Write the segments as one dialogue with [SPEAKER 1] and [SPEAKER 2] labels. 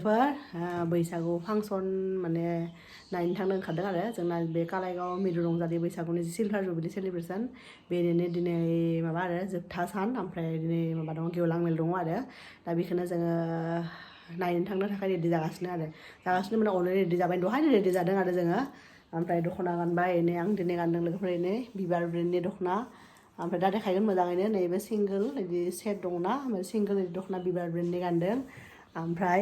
[SPEAKER 1] लोगोफोर बैसागु फांसन माने नायनो थांनो ओंखारदों आरो जोंना बे कालाइगाव मिरु रंजालि बैसागुनि जि सिलभार जुबिलि सेलिब्रेसन बेनिनो दिनै माबा आरो जोबथा सान ओमफ्राय दिनै माबा दङ गेवलां मेल दङ आरो दा बेखौनो जोङो नायनो थांनो थाखाय रेडि जागासिनो माने अलरेडि रेडि जाबाय दहायनो रेडि जादों आरो जोङो ओमफ्राय दख'ना गानबाय एनै आं दिनै गानदों लोगोफोर एनै बिबार ब्रेन्डनि दख'ना ओमफ्राय दा देखायगोन मोजाङैनो नैबे सिंगोल बिदि सेट दङना सिंगोल दख'ना बिबार ब्रेन्डनि गानदों ओमफ्राय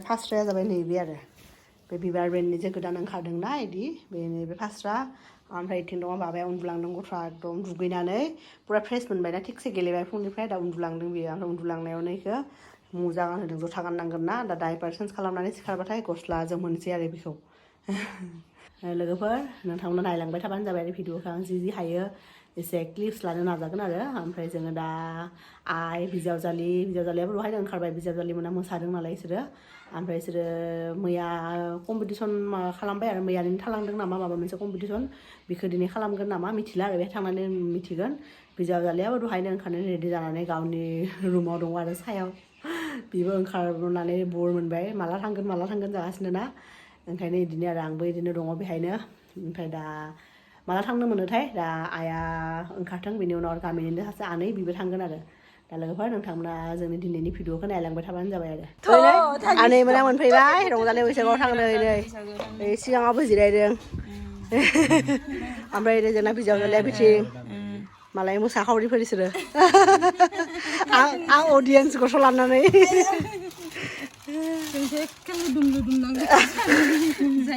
[SPEAKER 1] फास्राया जाबाय नैबे आरो बे बिबार ब्रेन्डनि जे गोदान ओंखारदोंना इदि बे नैबे फास्रा ओमफ्राय इथिं दङ बाबाया उन्दुलांदों गथ'आ एकदम दुगैनानै पुरा फ्रेस मोनबायना थिगसे गेलेबाय फुंनिफ्राय दा उन्दुलांदों बियो ओमफ्राय उन्दुलांनायावनो इखौ मुजा गानहोदों जुथा गाननांगोन ना दा डाइपार चेन्ज खालामनानै सिखारबाथाय गस्ला जोमहोनोसै आरो बेखौ लोगोफोर नोंथांमोना नायलांबाय थाबानो जाबाय आरो भिडिअखौ आं जि हायो एसे क्लिप्स लानो नाजागोन आरो ओमफ्राय जोङो दा आइ बिजावजालियाबो दहायनो ओंखारबाय बिजावजालि मोना मोसादों नालाय बिसोरो ओमफ्राय बिसोरो मैया कम्पिटिसन खालामबाय आरो मैयानिनो थालांदों नामा माबा मोनसे कम्पिटिसन बेखौ दिनै खालामगोन नामा मिथिला आरो बे थांनानै मिथिगोन बिजावजालियाबो दहायनो ओंखारनानै रेडि जानानै गावनि रुमाव दङ आरो सायाव बेबो ओंखारनानै बर मोनबाय माला थांगोन जागासिनो ना ओंखायनो बिदिनो आरो आंबो बिदिनो दङ बेहायनो ओमफ्राय दा माला थांनो मोनोथाय दा आइया ओंखारथों बेनि उनाव गामिनिनो सासे आनै बेबो थांगोन आरो दा लोगोफोर नोंथांमोना जोंनि दिनैनि भिडिअखौ नायलांबाय थाबानो जाबाय आरो आनै मोना मोनफैबाय रंजालि बैसागुआव थांनो नै सिगाङावबो जिरायदों ओमफ्राय जोंना बिजावजालिया बिथिं मालाय मोसाखावरिफोर बिसोरो आं अडियेन्स गथ' लानानै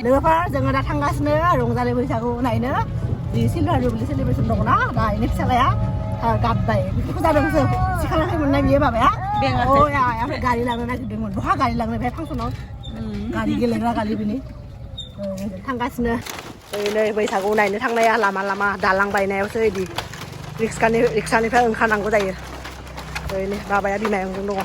[SPEAKER 1] लोगोफोर जोङो दा थांगासिनो रंजालि बैसागु नायनो जि सिलभार जुबिलि सेलिब्रेसन दङना दा इनि फिसालाया गाबबाय बेखौ जादोंसो सिखाराखैमोन ना बियो माबाया ओमफ्राय गारि लांनो नागिरदोंमोन बहा गारि लांनो बे फांसनाव गारि गेलेग्रा गारि बिनि थांगासिनो नै बैसागु नायनो थांनाया लामा दालां बायनायावसो बिदि रिक्सानिफ्राय ओंखारनांगौ जायो ओरैनो बाबाया बिमायंजों दङ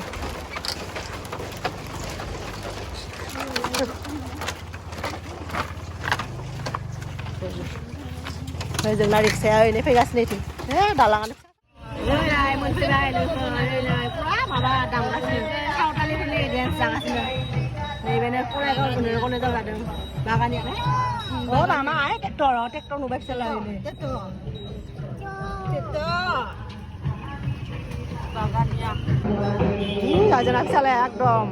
[SPEAKER 1] जोंना रिक्साया ओरैनो फैगासिनो इथिं दालाङानो मोनफैबाय पुरा माबा दामगासिनो सावतालिफोरनि डेन्स जागासिनो नैबेनो कलेजआव जादों बागानियानो मामा ट्रेक्टर नुबाय फिसाला जोंना फिसालाया एकदम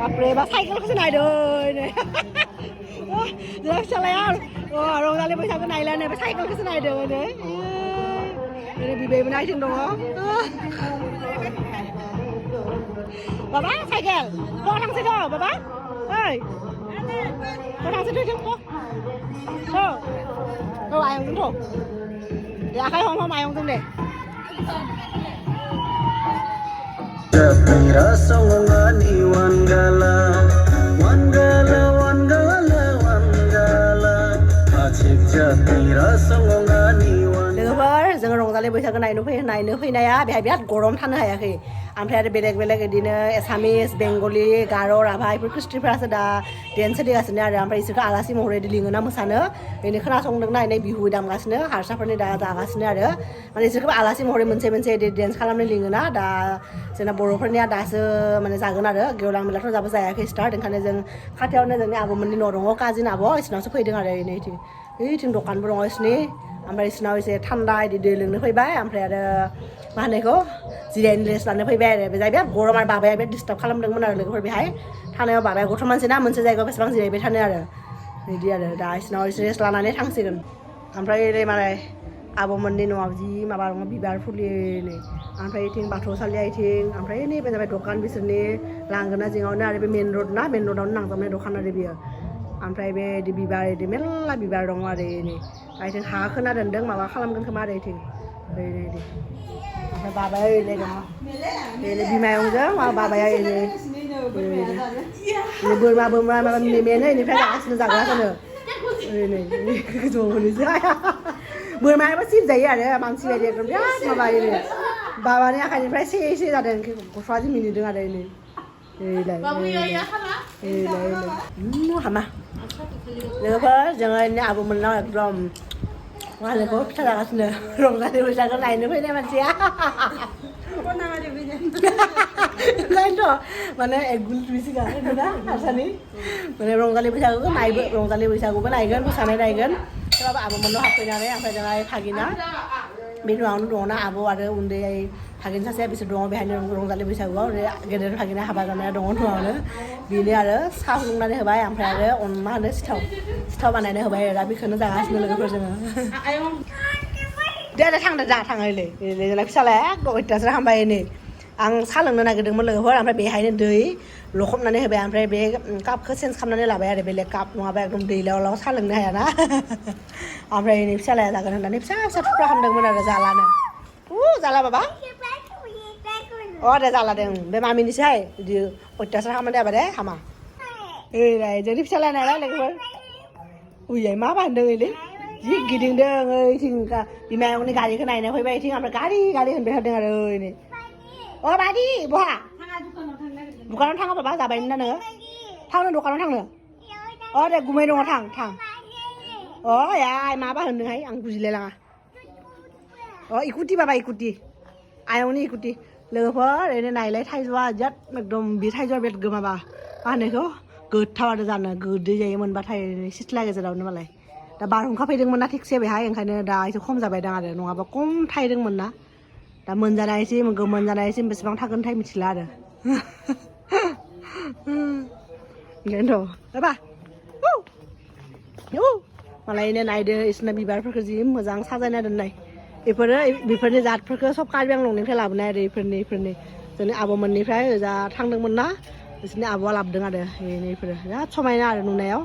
[SPEAKER 1] बापरे बा साइकेलखौसो नायदों जोंना फिसालाया रंजालि बैसागु नायलानो बे साइकेलखौसो नायदों बिबैबो नायथिं दङ बाबा साइकेल थांसै थ' बाबा ओइ थांसै थ' आयंजों थ' दे आखाइ हम आयंजों दे लोगोफोर जोङो रंजालि बैसागु नायनो फैनाया बेहाय बिराद गरम थानो हायाखै ओमफ्राय आरो बेलेग बिदिनो एसामिस बेंगलि गार' राभा बेफोर क्रिस्टिफोरासो दा डेन्स सोलिगासिनो आरो ओमफ्राय बिसोरखौ आलासि महरै लिङोना मोसानो बेनो खोनासंदों नायनाय बिहु दामगासिनो हारसाफोरनि दा जागासिनो आरो माने बिसोरखौ आलासि महरै मोनसे डेन्स खालामनो लिङोना दा जोंना बर'फोरनिया दासो माने जागोन आरो गेवलां मेलाथ' जाबो जायाखै स्टार्ट ओंखायनो जों खाथियावनो जोंनि आब'मोननि न' दङ काजिन आब' बिसिनावसो फैदों आरो ओइथिं दखानबो दङ बिसिनि ओमफ्राय बिसिनाव एसे थान्दा बिदि दै लोंनो फैबाय ओमफ्राय आरो मा होनो बेखौ जिरायनो रेस्ट लानो फैबाय आरो बेहाय बिराद गरम आरो बाबाया बिराद डिस्टार्ब खालामदोंमोन आरो लोगोफोर बेहाय थानायाव बाबाया गथ' मानसि ना मोनसे जायगायाव बेसेबां जिरायबाय थानो आरो बिदि आरो दा बिसिनाव एसे रेस्ट लानानै थांसिगोन ओमफ्राय ओरै मालाय आब'मोननि न'आव जि माबा दङ बिबार फुलि ओमफ्राय इथिं बाथौसालिया इथिं ओमफ्राय नैबे जाबाय दखान बिसोरनि लांगोना जिङावनो आरो बे मेन रड ना मेन रडआवनो नांजाबनाय दखान आरो बियो ओमफ्राय बे बिबार मेरला बिबार दङ आरो इथिं हा खोना दोनदों माबा खालामगोन खोमा आरो इथिं ओमफ्राय बाबाया ओरै दङ बिमायंजों बाबाया बोरमा माबा मेनो इनिफ्राय जागासिनो जाग्राखौनो बोरमायाबो सिबजायो आरो मानसि बायदि एकदम बिराद माबायो बाबानि आखाइनिफ्राय से जादों गथ'आ जि मिनिदों आरो हामा लोगोफोर जोङो आब'मोननाव एकदम मा होनो फिथा जागासिनो रंजालि बैसागु नायनो फैनाय मानसिया ओंखायनोथ' माने एगुल मिसिगा ना हारसानि माने रंजालि बैसागुखौ नायबो रंजालि बैसागुबो नायगोन मोसानाय नायगोन सोरबाबा आब'मोननाव हाबफैनानै ओमफ्राय जोंहा भागिना बे न'आवनो दङना आब' आरो उन्दै भागिन सासेया बिसोर दङ बेहायनो रंजालि बैसागुआव गेदेर भागिना हाबा जानाया दङ न'आवनो बेनो आरो साहा फुदुंनानै होबाय ओमफ्राय आरो मा होनो सिथाव बानायनो होबाय दा बेखौनो जागासिनो लोगोफोर जोङो दे थांदो जा थाङोलै जोंना फिसालाया अयथासार हामबाय नै आं साहा लोंनो नागिरदोंमोन लोगोफोर ओमफ्राय बेहायनो दै लखबनानै होबाय ओमफ्राय बे कापखौ चेन्ज खालामनानै लाबाय आरो बेलेग काप नङाबा एकदम दै लाव साहा लोंनो हायाना ओमफ्राय नै फिसालाया जागोन होननानै फिसा फिसा थुख्रा खालामदोंमोन आरो जालानो जाला बाबा अ दे जाला दे बे मामिनिसोहाय बिदि अयथासार खालामनो देबा दे हामा ओइ जोंनि फिसालाया नायलाय लोगोफोर उयै मा बान्दों ओइलै जि गिदिंदों ओइथिं बिमायंनि गारिखौ नायनो फैबाय इथिं ओमफ्राय गारि होनबाय थादों आरो ओइनै अ बादि बहा दुकानाव थाङा बाबा जाबायनो ना नोङो थांनो दखानाव थांनो अ दे गुमै दङ थां अ याय माबा होनदोंहाय आं बुजिलाय लाङा अ इकुटि बाबा इकुटि आयंनि इकुटि लोगोफोर ओरैनो नायलाय थाइजौआ बिराद एकदम बे थाइजौआ बिराद माबा मा होनो बेखौ गोथाव आरो जानो गोदै जायो मोनबाथाय सिथ्ला गेजेरावनो मालाय दा बारहुंखा फैदोंमोन ना थिगसे बेहाय ओंखायनो दा एसे खम जाबाय दां आरो नङाबा खम थायदोंमोन ना दा मोनजानायसिम मोनजानायसिम बेसेबां थागोनथाय मिथिला आरो ओंखायनोथ' बाबा मालायनो नायदो इसोरना बिबारफोरखौ जि मोजां साजायना दोननाय बेफोरनि जातफोरखौ सब कार्बि आंलंनिफ्राय लाबोनाय आरो इफोरनि जोंनि आब'मोननिफ्राय ओजा थांदोंमोन ना बिसोरनि आब'आ लाबोदों आरो बेफोरो बिराद समायना आरो नुनायाव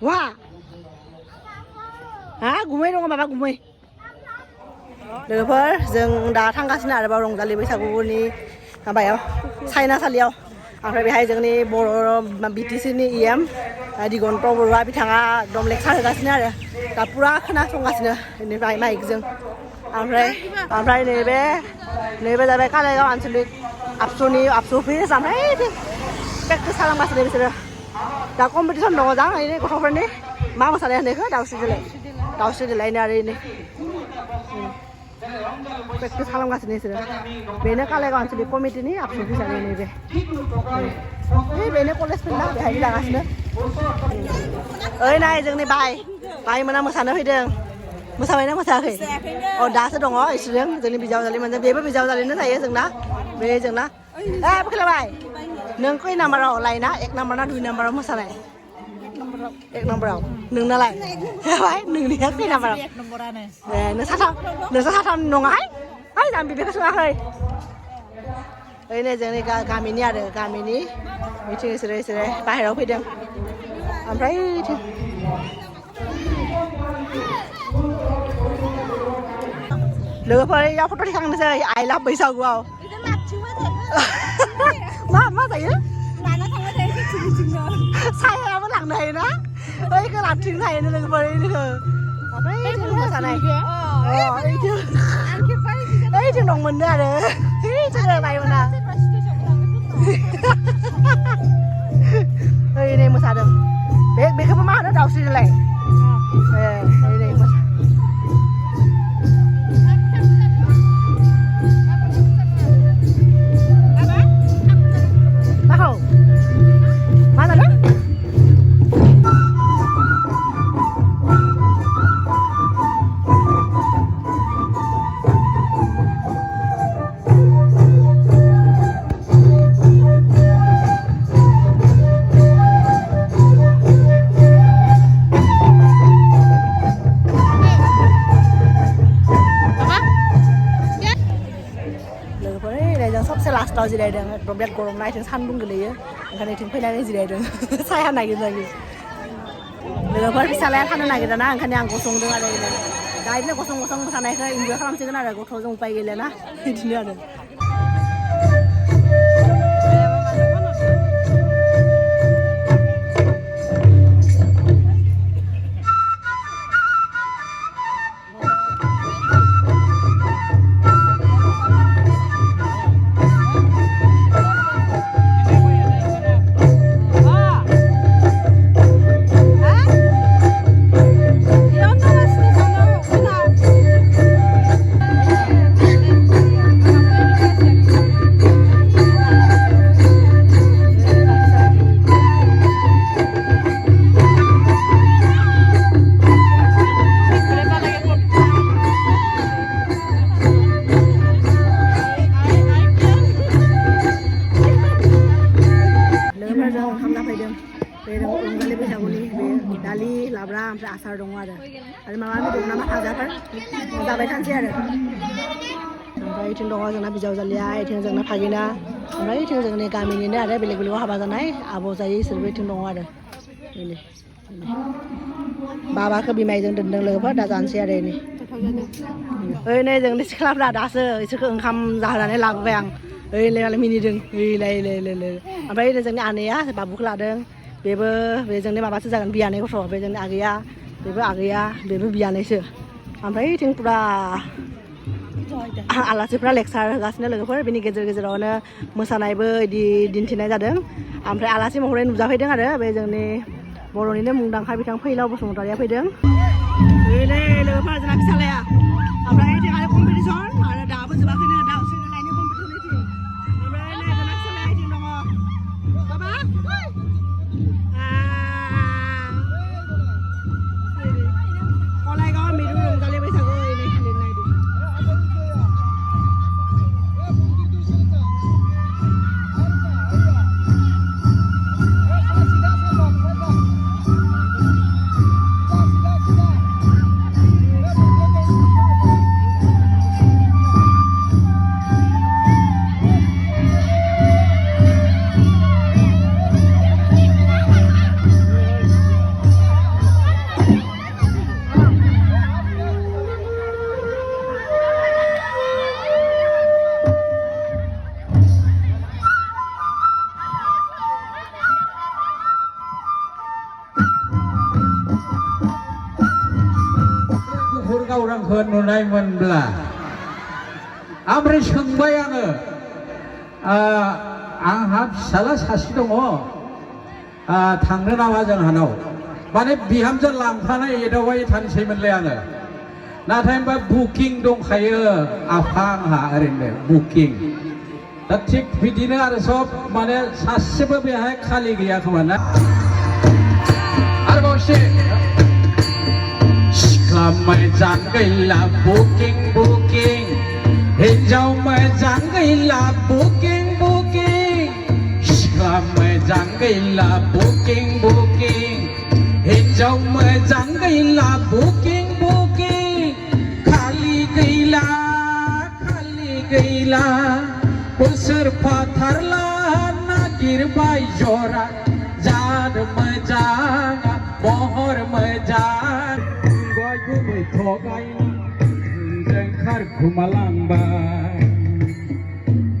[SPEAKER 1] वा हा गुमै दङ माबा गुमै लोगोफोर जों दा थांगासिनो आरोबाव रंजालि बैसागुनि माबायाव साइनासालियाव ओमफ्राय बेहाय जोंनि बर' बिटिसिनि EM दिगन्त बरुवा बिथाङा एकदम लेक्सार होगासिनो आरो दा पुरा खोनासंगासिनो बेनिफ्राय माइकजों ओमफ्राय नैबे जाबाय कालाइगाव आनसलिक आबसुनि आबसु अफिस ओमफ्राय प्रेक्टिस खालामगासिनो बिसोरो दा कम्पिटिसन दङ जां ओरैनो गथ'फोरनि मा मोसानाय होनो बेखौ दावस्रि देलायनो आरो ओरैनो प्रेक्टिस खालामगासिनो बिसोरो बेनो कालाइगाव आनसलिक कमिटिनि आबसु अफिसानो नैबे बेनो कलेज फिल्डआ बेहायनो जागासिनो ओइ नाय जोंनि बाय मोना मोसानो फैदों मोसाबायना मोसायाखै अ दासो दङ इसोरजों जोंनि बिजावजालि मोनजों बेबो बिजावजालिनो जायो जोंना खोलाबाय नों खै नाम्बाराव लायना 1 नाम्बार ना 2 नाम्बाराव मोसानाय 1 नाम्बाराव नोंनालाय नोंनिया खै नाम्बाराव नोंसा साथाम नङाहाय आं बेखौ सोङाखै ओरैनो जोंनि गामिनि आरो गामिनि मिथिं इसोरो बाहेरायाव फैदों ओमफ्राय लोगोफोर याव फट' थिखांनोसै आइ लाभ बैसागुआव मा जायो सायाबो लांनो हायोना ओइखौ लांथिंनो हायोनो लोगोफोर ओमफ्राय मोसानाय ओइथिं दंमोननो आरो बायमोना ओइ मोसादों बेखौबो मा होनो दावस्रि देलाय मा जादों सबसे लास्टाव जिरायदों एकदम बिराद गरम ना इथिं सान्दुं गोलैयो ओंखायनो इथिं फैनानै जिरायदों साया नागिरदों लोगोफोर फिसालाया थानो नागिरदों ना ओंखायनो आं गसंदों आरो दा बिदिनो गसं मोसानायखौ इन्जय खालामसिगोन आरो गथ'जों उपाय गैलाना बिदिनो आरो दालि लाब्रा ओमफ्राय आसार दङ आरो माबा बेदर नामा भाजाफोर जाबाय थानोसै आरो ओमफ्राय इथिं दङ जोंना बिजावजालिया इथिं जोंना भागिना ओमफ्राय इथिं जोंनि गामिनिनो आरो बेलेग बेलेगाव हाबा जानाय आब' जायो इसोरबो इथिं दङ आरो बेनो बाबाखौ बिमायजों दोनदों लोगोफोर दा जानोसै आरो नै ओइ नै जोंनि सिख्लाफ्रा दासो इसोरखौ ओंखाम जाहोनानै लाबोबाय आं ओइलाय मिनिदों ओइलाय ओमफ्राय जोंनि आनैया बाबुखौ लादों बेबो बे जोंनि माबासो जागोन बियानै गथ' बे जोंनि आगैया बेबो बियानैसो ओमफ्राय इथिं फुरा आलासिफ्रा लेक्सार होगासिनो लोगोफोर बेनि गेजेरावनो मोसानायबो बिदि दिन्थिनाय जादों ओमफ्राय आलासि महरै नुजाफैदों आरो बे जोंनि बर'निनो मुंदांखा बिथां फैलाव बसुमतारिया फैदों लोगोफोर जोंना फिसालाया ओमफ्राय इथिं आरो कम्पिटिसन आरो दाबो जोबाखैनो दाउसो लायनो कम्पिटिसन ओमफ्राय नै जोंना फिसालाया इथिं दङ बाबा कलाइगाव मिरु रंजालि बैसागु
[SPEAKER 2] गावरांखौ नुनायमोनब्ला ओमफ्राय सोंबाय आङो आंहा फिसाला सासे दङ थांनो नामा जोंहानाव माने बिहामजो लांफानाय एदावबाय थानोसैमोनलाय आङो नाथाय होनबा बुकिं दंखायो आफा आंहा ओरैनो बुकिं दा थिग बिदिनो आरो सब माने सासेबो बेहाय खालि गैया खोमा ना आरोबाव एसे मोजां गैला बुकिं हिन्जाव मोजां गैला बुकिं सिख्ला मोजां गैला बुकिं हिन्जाव मोजां गैला बुकिं खालि गैला बोसोर फाथारला नागिरबाय जरा जार मोजां महर मोजां गुबै थगायना खार खुमालांबाय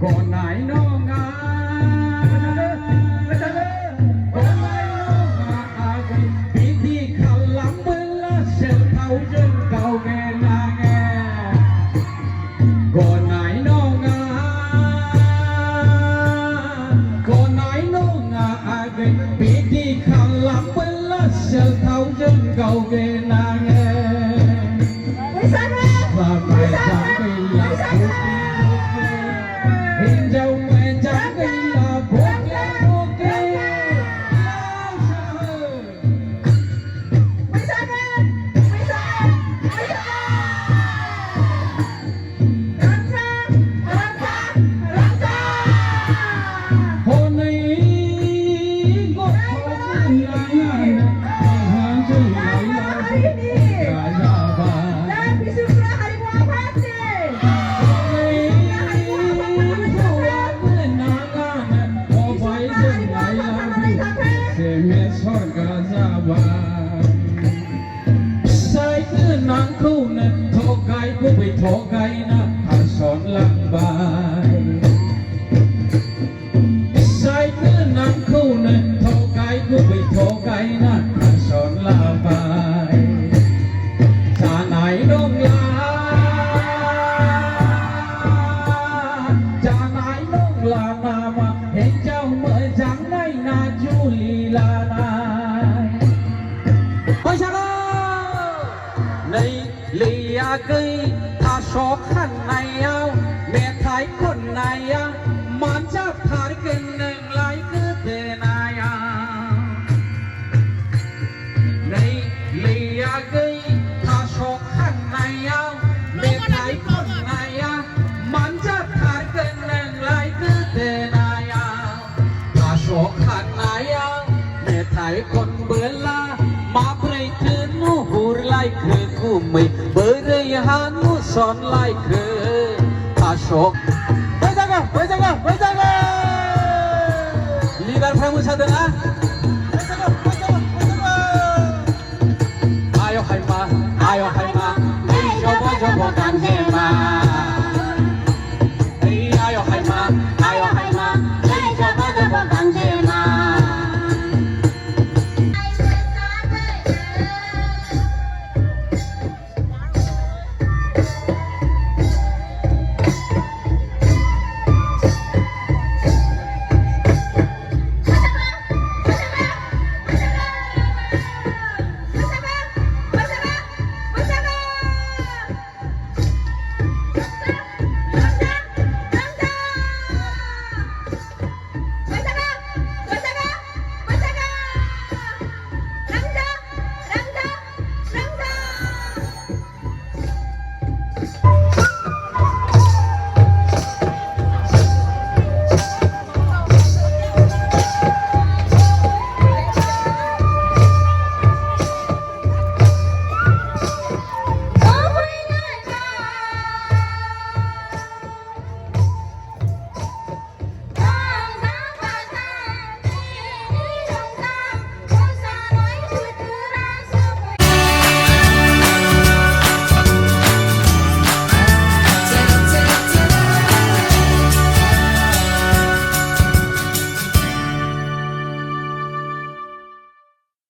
[SPEAKER 2] गनाय नङा बिदि खालामबोला सेलथावजों गावगे नाङे गनाय नङा आगै बिदि खालामबोला सेलथावजों गावगे नाङे हिन्जाव मोजां गैला थगायना हासनलांबाय फिसाय गोनांखौनो गुबै थगायना हासनलांबाय जानाय नंला नामा हिन्जाव मोजां नायना जुलि लानाय नै लैयागै थास' खाननायाव मेथाइ खननाया मानजाथारगोन नोंलाय गोदोनाया नै लैयागै थास' खाननायाव मेथाइ खननाया मानजाथारगोन नोंलाय गोदोनाया थास' खाननायाव मेथाइ खनबोला माबोरै สุข